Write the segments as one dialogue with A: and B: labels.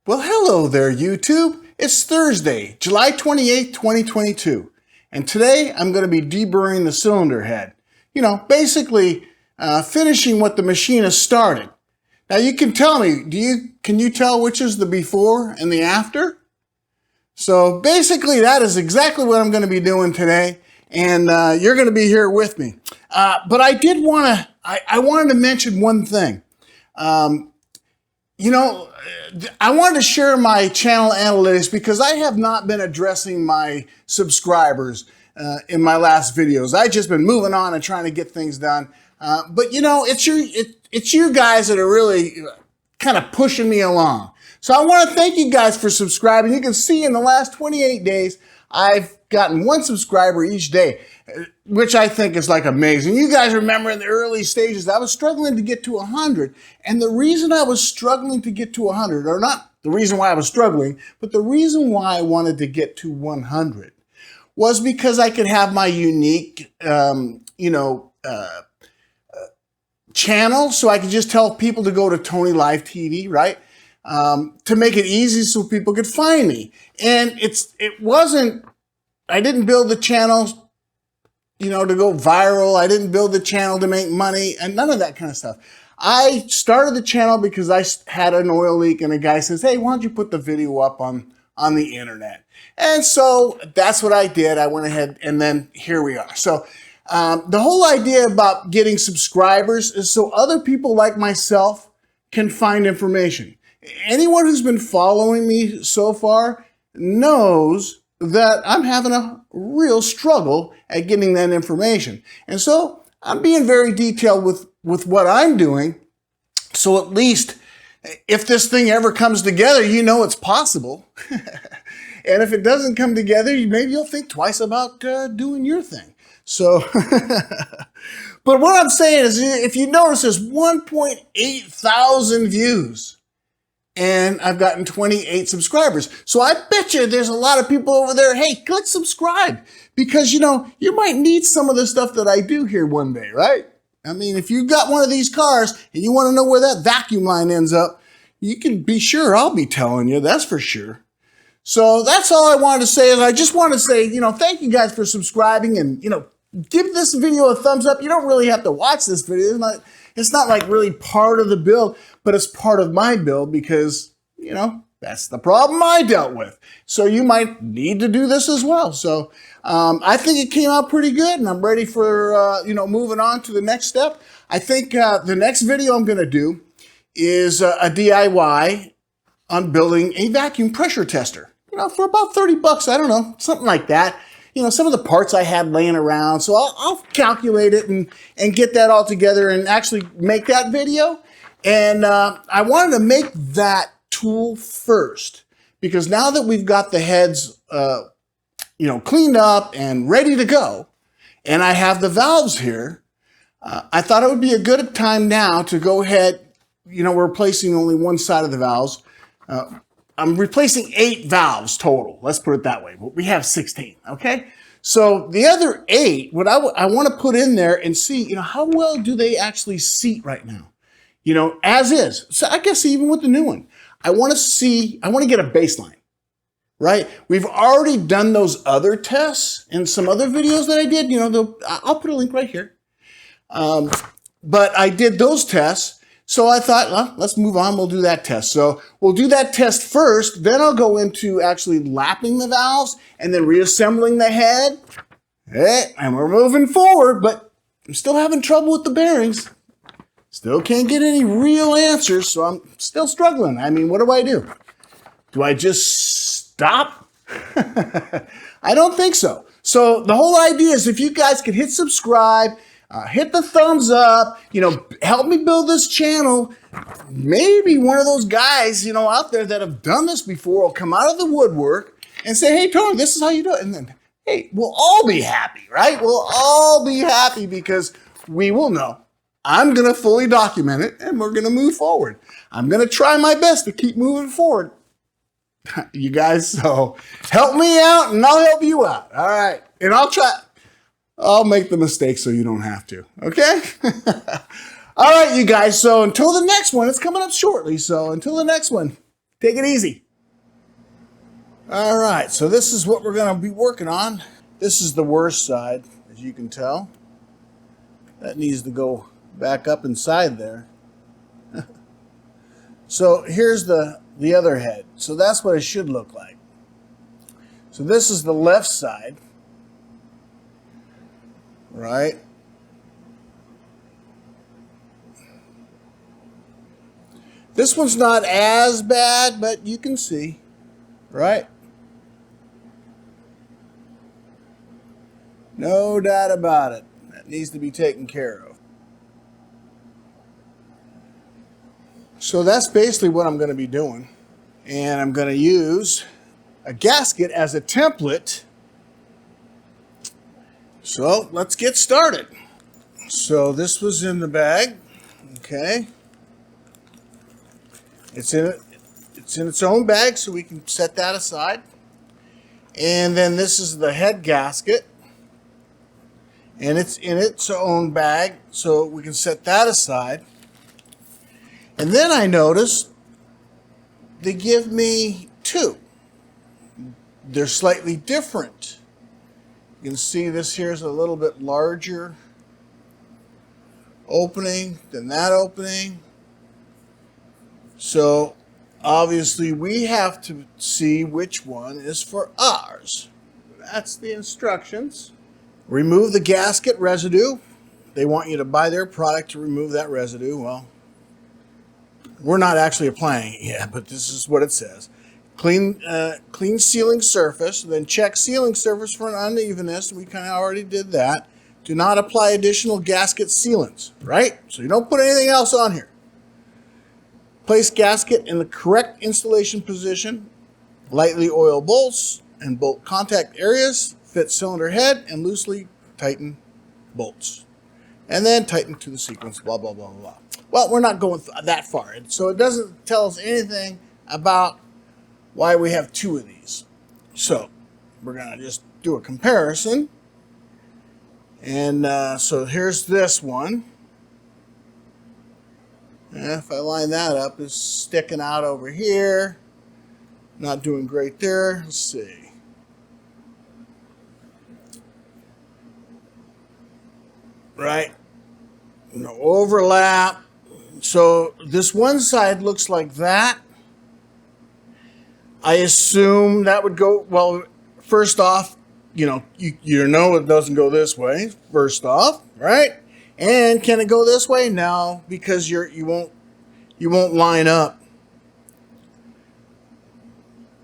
A: Well, hello there, YouTube. It's Thursday, July 28th, 2022. And today I'm going to be deburring the cylinder head. You know, basically finishing what the machinist started. Now you can tell me, can you tell which is the before and the after? So basically that is exactly what I'm going to be doing today. And you're going to be here with me. But I did want to, I wanted to mention one thing. You know, I wanted to share my channel analytics because I have not been addressing my subscribers in my last videos. I've just been moving on and trying to get things done. But you know, it's you guys that are really kind of pushing me along. So I want to thank you guys for subscribing. You can see in the last 28 days, I've gotten one subscriber each day, which I think is like amazing. You guys remember in the early stages, I was struggling to get to 100. And the reason I was struggling to get to 100, or not the reason why I was struggling, but the reason why I wanted to get to 100 was because I could have my unique, channel. So I could just tell people to go to TonyLiveTV, right? To make it easy so people could find me. And I didn't build the channel, you know, to go viral. I didn't build the channel to make money and none of that kind of stuff. I started the channel because I had an oil leak and a guy says, hey, why don't you put the video up on the internet? And so that's what I did. I went ahead and then here we are. So the whole idea about getting subscribers is so other people like myself can find information. Anyone who's been following me so far knows that I'm having a real struggle at getting that information. And so I'm being very detailed with what I'm doing. So at least if this thing ever comes together, you know it's possible. And if it doesn't come together, maybe you'll think twice about doing your thing. So, but what I'm saying is, if you notice, there's 1.8 thousand views. And I've gotten 28 subscribers. So I bet you there's a lot of people over there, hey, click subscribe. Because, you know, you might need some of the stuff that I do here one day, right? I mean, if you've got one of these cars and you want to know where that vacuum line ends up, you can be sure I'll be telling you, that's for sure. So that's all I wanted to say. Is I just want to say, you know, thank you guys for subscribing and, you know, give this video a thumbs up. You don't really have to watch this video. It's not like really part of the build, but it's part of my build because, you know, that's the problem I dealt with. So you might need to do this as well. So I think it came out pretty good and I'm ready for, you know, moving on to the next step. I think the next video I'm going to do is a DIY on building a vacuum pressure tester, you know, for about 30 bucks. I don't know, something like that. You know, some of the parts I had laying around. So I'll calculate it and get that all together and actually make that video. And I wanted to make that tool first because now that we've got the heads, you know, cleaned up and ready to go, and I have the valves here, I thought it would be a good time now to go ahead. You know, we're replacing only one side of the valves. I'm replacing 8 valves total. Let's put it that way. We have 16, okay? So the other 8, what I want to put in there and see, you know, how well do they actually seat right now? You know, as is. So I guess even with the new one, I want to get a baseline, right? We've already done those other tests in some other videos that I did. You know, I'll put a link right here. But I did those tests. So I thought, well, let's move on. We'll do that test. So we'll do that test first. Then I'll go into actually lapping the valves and then reassembling the head. Hey, and we're moving forward, but I'm still having trouble with the bearings. Still can't get any real answers, so I'm still struggling. I mean, what do? Do I just stop? I don't think so. So the whole idea is if you guys could hit subscribe, hit the thumbs up, you know, help me build this channel. Maybe one of those guys, you know, out there that have done this before will come out of the woodwork and say, hey, Tony, this is how you do it. And then, hey, we'll all be happy, right? We'll all be happy because we will know. I'm going to fully document it and we're going to move forward. I'm going to try my best to keep moving forward. You guys, so help me out and I'll help you out. All right. And I'll make the mistake so you don't have to, okay? All right, you guys, so until the next one, it's coming up shortly, so until the next one, Take it easy. All right, so this is what we're going to be working on. This is the worst side, as you can tell. That needs to go back up inside there. So here's the other head. So that's what it should look like. So this is the left side, right? This one's not as bad, but you can see, right? No doubt about it. That needs to be taken care of. So that's basically what I'm going to be doing. And I'm going to use a gasket as a template. So let's get started. So this was in the bag. Okay. It's in its own bag, so we can set that aside. And then this is the head gasket. And it's in its own bag, so we can set that aside. And then I noticed they give me two. They're slightly different. You can see this here is a little bit larger opening than that opening. So obviously we have to see which one is for ours. That's the instructions. Remove the gasket residue. They want you to buy their product to remove that residue. Well, we're not actually applying it yet, but this is what it says. Clean sealing surface, then check sealing surface for an unevenness. We kind of already did that. Do not apply additional gasket sealants, right? So you don't put anything else on here. Place gasket in the correct installation position. Lightly oil bolts and bolt contact areas. Fit cylinder head and loosely tighten bolts. And then tighten to the sequence, blah, blah, blah, blah. Well, we're not going that far. So it doesn't tell us anything about why we have two of these. So we're going to just do a comparison. And so here's this one. And if I line that up, it's sticking out over here. Not doing great there. Let's see. Right? No overlap. So this one side looks like that. I assume that would go, well, first off, you know it doesn't go this way, first off, right? And can it go this way? No, because you won't line up.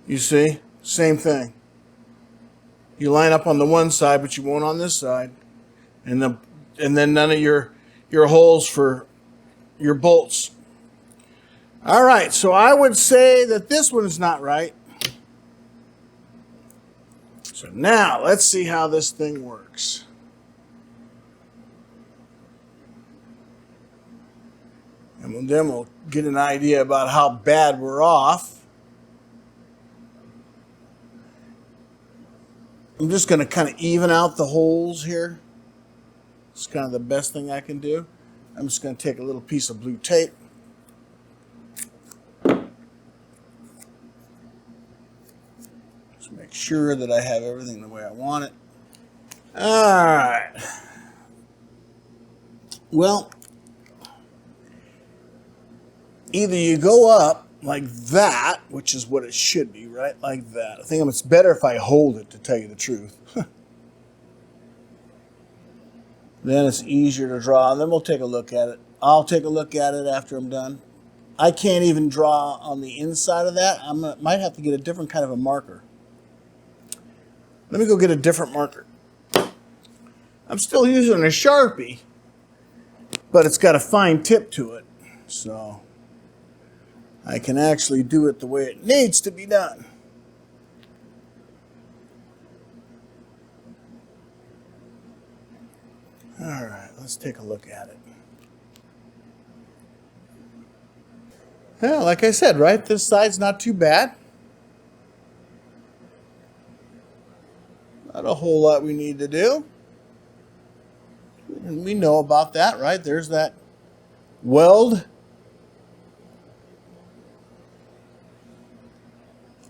A: You see? Same thing. You line up on the one side, but you won't on this side. And then none of your holes for your bolts. All right, so I would say that this one is not right. So now let's see how this thing works. And then we'll get an idea about how bad we're off. I'm just going to kind of even out the holes here. It's kind of the best thing I can do. I'm just going to take a little piece of blue tape. Just make sure that I have everything the way I want it. All right. Well, either you go up like that, which is what it should be, right? Like that. I think it's better if I hold it, to tell you the truth. Then it's easier to draw. And then we'll take a look at it. I'll take a look at it after I'm done. I can't even draw on the inside of that. I might have to get a different kind of a marker. Let me go get a different marker. I'm still using a Sharpie, but it's got a fine tip to it. So I can actually do it the way it needs to be done. All right, let's take a look at it. Yeah, like I said, right? This side's not too bad. Not a whole lot we need to do. And we know about that, right? There's that weld.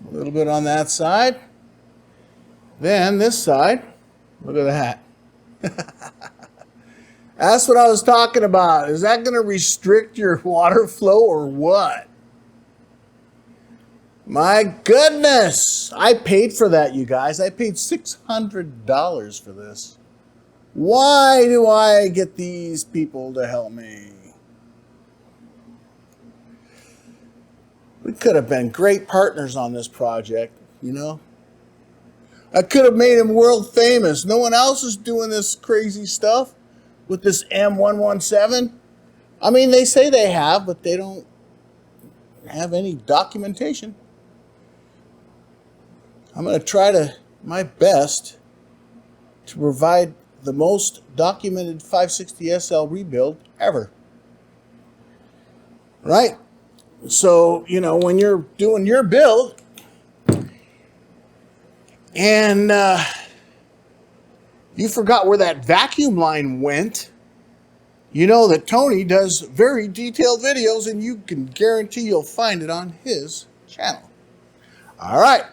A: A little bit on that side. Then this side, look at that. That's what I was talking about. Is that going to restrict your water flow or what? My goodness. I paid for that, you guys. I paid $600 for this. Why do I get these people to help me? We could have been great partners on this project, you know? I could have made him world famous. No one else is doing this crazy stuff with this M117. I mean, they say they have, but they don't have any documentation. I'm going to try my best to provide the most documented 560 SL rebuild ever. Right? So, you know, when you're doing your build and you forgot where that vacuum line went, you know that Tony does very detailed videos, and you can guarantee you'll find it on his channel. All right,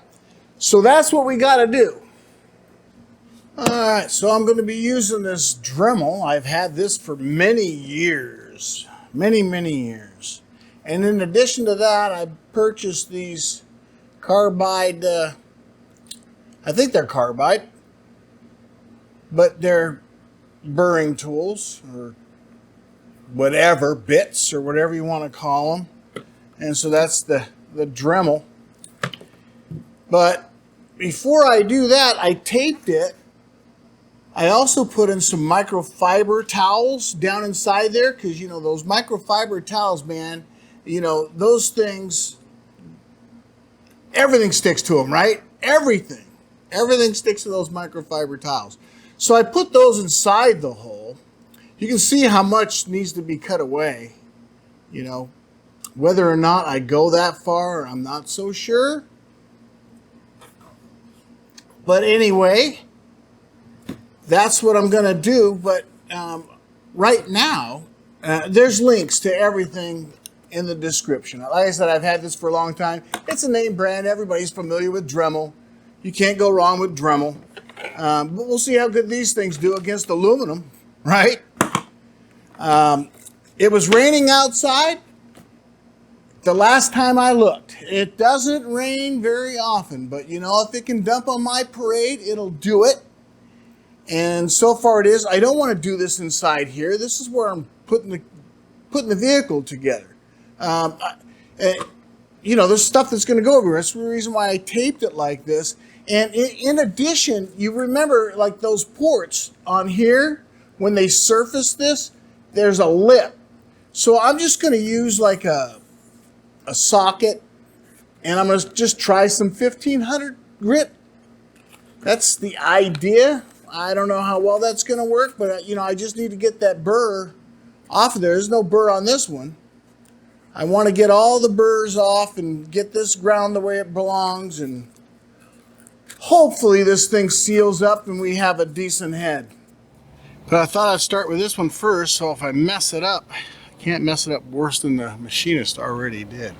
A: so that's what we got to do. All right, so I'm going to be using this Dremel. I've had this for many years, many years. And in addition to that, I purchased these Carbide, I think they're Carbide, but they're burring tools or whatever, bits or whatever you want to call them. And so that's the Dremel. But before I do that, I taped it. I also put in some microfiber towels down inside there because, you know, those microfiber towels, man, you know, those things, everything sticks to them, right? Everything sticks to those microfiber towels. So I put those inside the hole. You can see how much needs to be cut away. You know, whether or not I go that far, I'm not so sure. But anyway, that's what I'm going to do. But right now, there's links to everything in the description. Like I said, I've had this for a long time. It's a name brand. Everybody's familiar with Dremel. You can't go wrong with Dremel. But we'll see how good these things do against aluminum, right? It was raining outside the last time I looked. It doesn't rain very often, but you know, if it can dump on my parade, it'll do it. And so far it is. I don't want to do this inside here. This is where I'm putting the vehicle together. You know, there's stuff that's going to go everywhere. That's the reason why I taped it like this. And in addition, you remember like those ports on here, when they surface this, there's a lip. So I'm just going to use like a socket, and I'm going to just try some 1500 grit. That's the idea. I don't know how well that's going to work, but you know, I just need to get that burr off of there. There's no burr on this one. I want to get all the burrs off and get this ground the way it belongs, and hopefully this thing seals up and we have a decent head. But I thought I'd start with this one first, so if I mess it up, I can't mess it up worse than the machinist already did.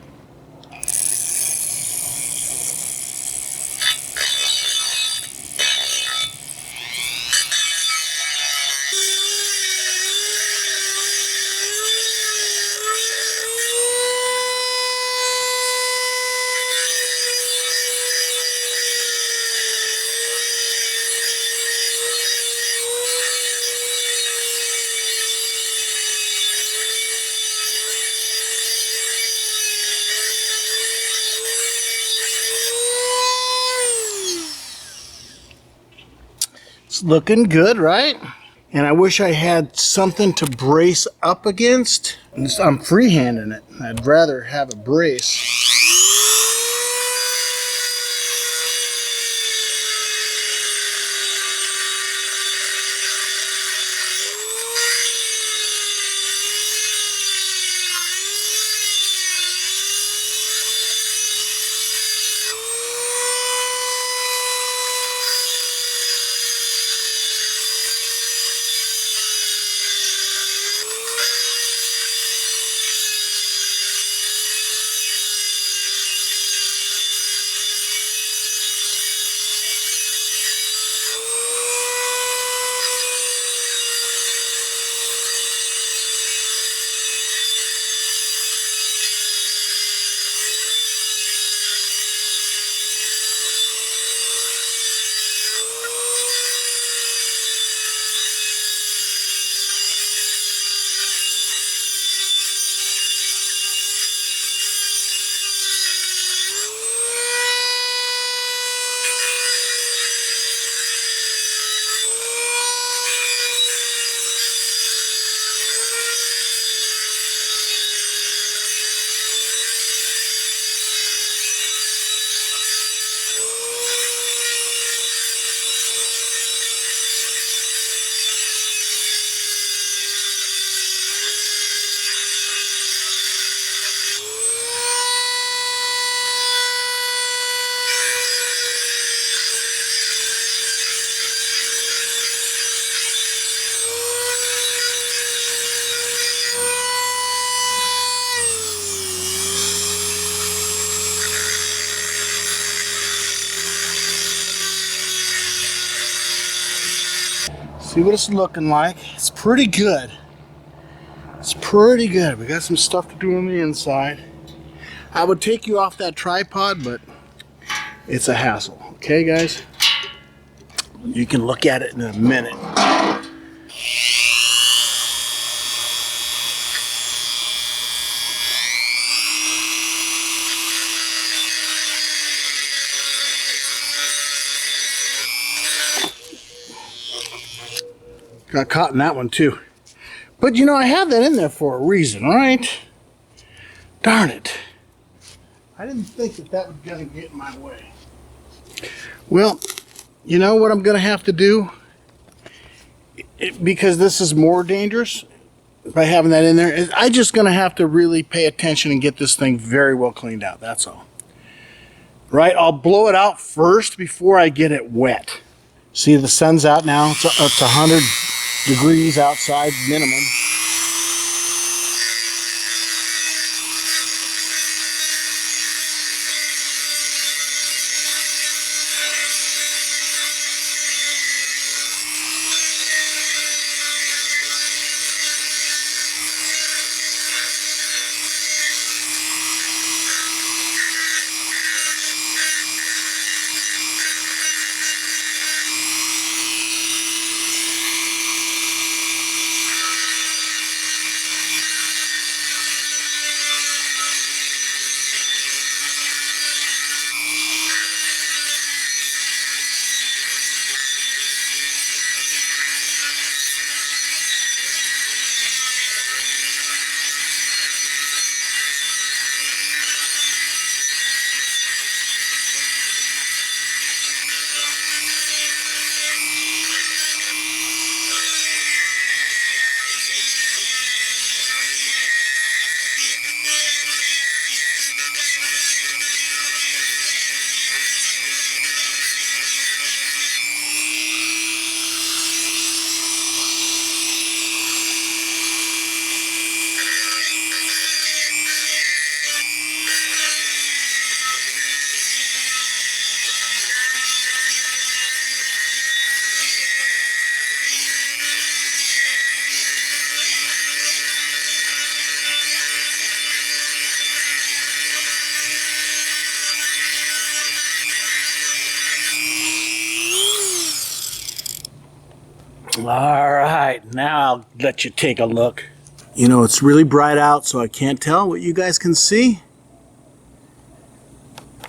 A: It's looking good, right? And I wish I had something to brace up against. I'm freehanding it. I'd rather have a brace. See what it's looking like. It's pretty good. It's pretty good. We got some stuff to do on the inside. I would take you off that tripod, but it's a hassle. Okay, guys? You can look at it in a minute. Got caught in that one too. But you know, I have that in there for a reason, all right? Darn it. I didn't think that that was gonna get in my way. Well, you know what I'm gonna have to do? Because this is more dangerous by having that in there, I'm just gonna have to really pay attention and get this thing very well cleaned out, that's all. Right, I'll blow it out first before I get it wet. See, the sun's out now, it's 100 degrees outside minimum. All right, now I'll let you take a look. You know, it's really bright out, so I can't tell what you guys can see.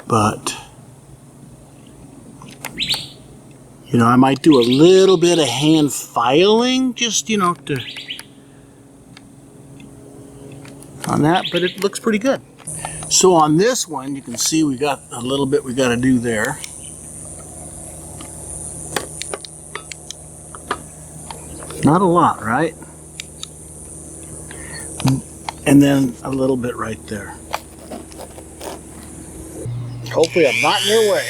A: But, you know, I might do a little bit of hand filing, just, you know, on that, but it looks pretty good. So on this one, you can see we got a little bit we got to do there. Not a lot, right? And then a little bit right there. Hopefully I'm not in your way.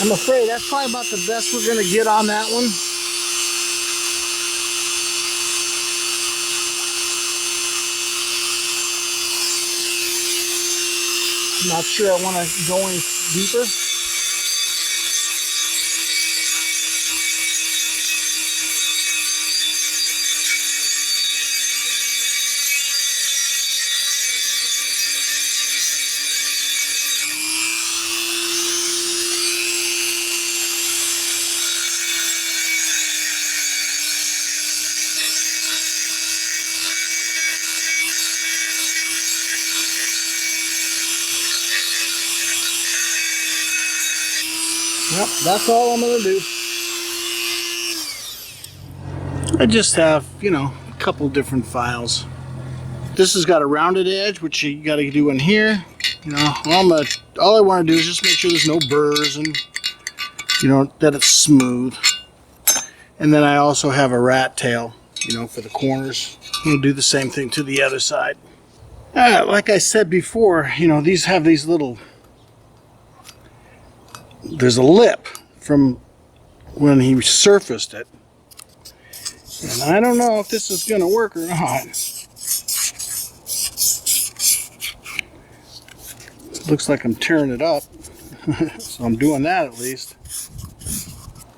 A: I'm afraid that's probably about the best we're going to get on that one. I'm not sure I want to go any deeper. Yep, that's all I'm going to do. I just have, you know, a couple different files. This has got a rounded edge, which you got to do in here. You know, all I want to do is just make sure there's no burrs and, you know, that it's smooth. And then I also have a rat tail, you know, for the corners. We'll do the same thing to the other side. Like I said before, you know, these have these little, there's a lip from when he surfaced it. And I don't know if this is going to work or not. Looks like I'm tearing it up. So I'm doing that at least.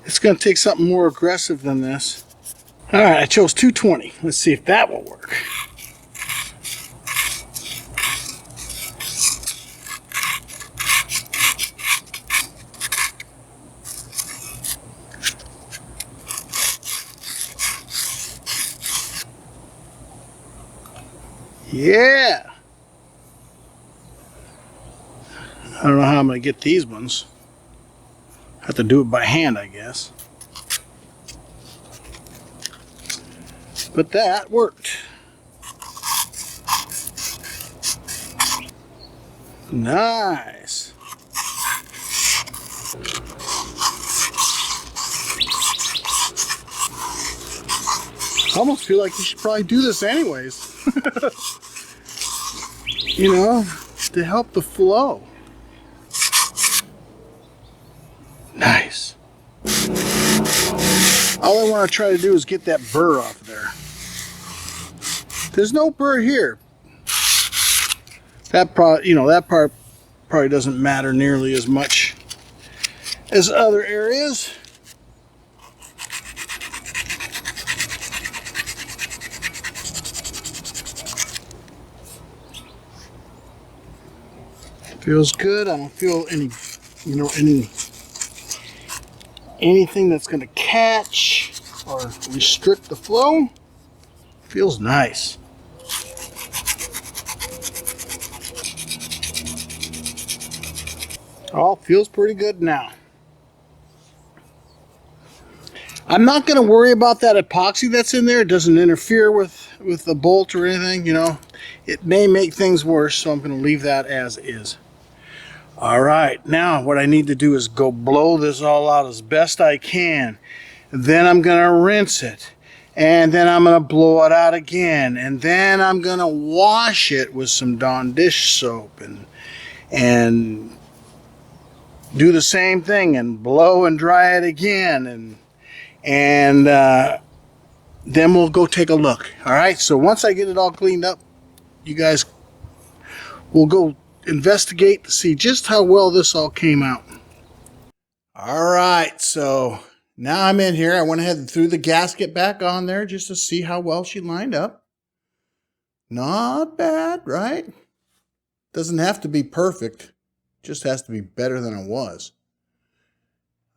A: It's going to take something more aggressive than this. Alright, I chose 220. Let's see if that will work. Yeah! I don't know how I'm going to get these ones. Have to do it by hand, I guess. But that worked. Nice. I almost feel like you should probably do this anyways. You know, to help the flow. Nice. All I want to try to do is get that burr off there. There's no burr here. That part probably doesn't matter nearly as much as other areas. Feels good. I don't feel any, you know, anything that's going to catch or restrict the flow. Feels nice. All feels pretty good now. I'm not going to worry about that epoxy that's in there. It doesn't interfere with the bolt or anything, you know. It may make things worse, so I'm going to leave that as is. All right, now what I need to do is go blow this all out as best I can. Then I'm going to rinse it. And then I'm going to blow it out again. And then I'm going to wash it with some Dawn dish soap. And do the same thing and blow and dry it again. And then we'll go take a look. All right, so once I get it all cleaned up, you guys will go investigate to see just how well this all came out. All right, so now I'm in here. I went ahead and threw the gasket back on there just to see how well she lined up. Not bad, right? Doesn't have to be perfect. Just has to be better than it was.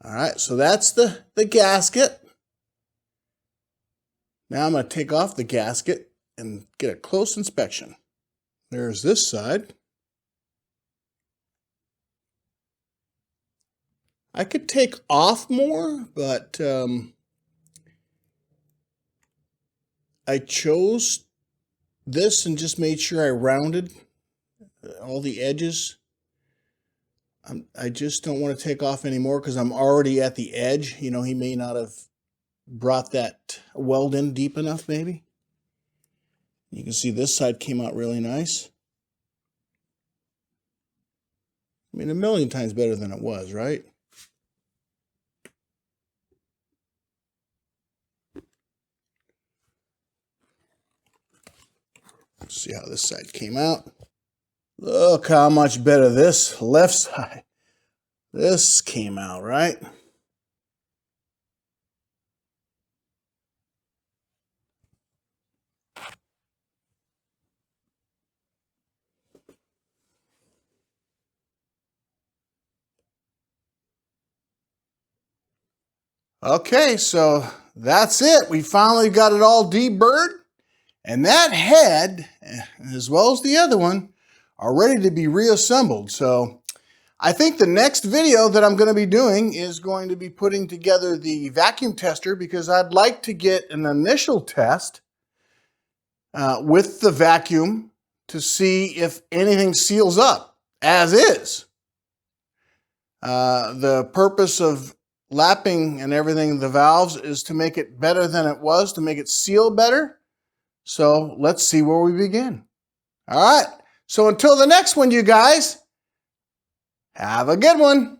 A: All right, so that's the gasket. Now I'm going to take off the gasket and get a close inspection. There's this side. I could take off more, but I chose this and just made sure I rounded all the edges. I just don't want to take off anymore because I'm already at the edge. You know, he may not have brought that weld in deep enough, maybe. You can see this side came out really nice. I mean, a million times better than it was, right? See how this side came out. Look how much better this left side. This came out, right? Okay, so that's it. We finally got it all deburred. And that head, as well as the other one, are ready to be reassembled. So I think the next video that I'm going to be doing is going to be putting together the vacuum tester, because I'd like to get an initial test with the vacuum to see if anything seals up as is. The purpose of lapping and everything, the valves, is to make it better than it was, to make it seal better. So let's see where we begin. All right. So until the next one, you guys, have a good one.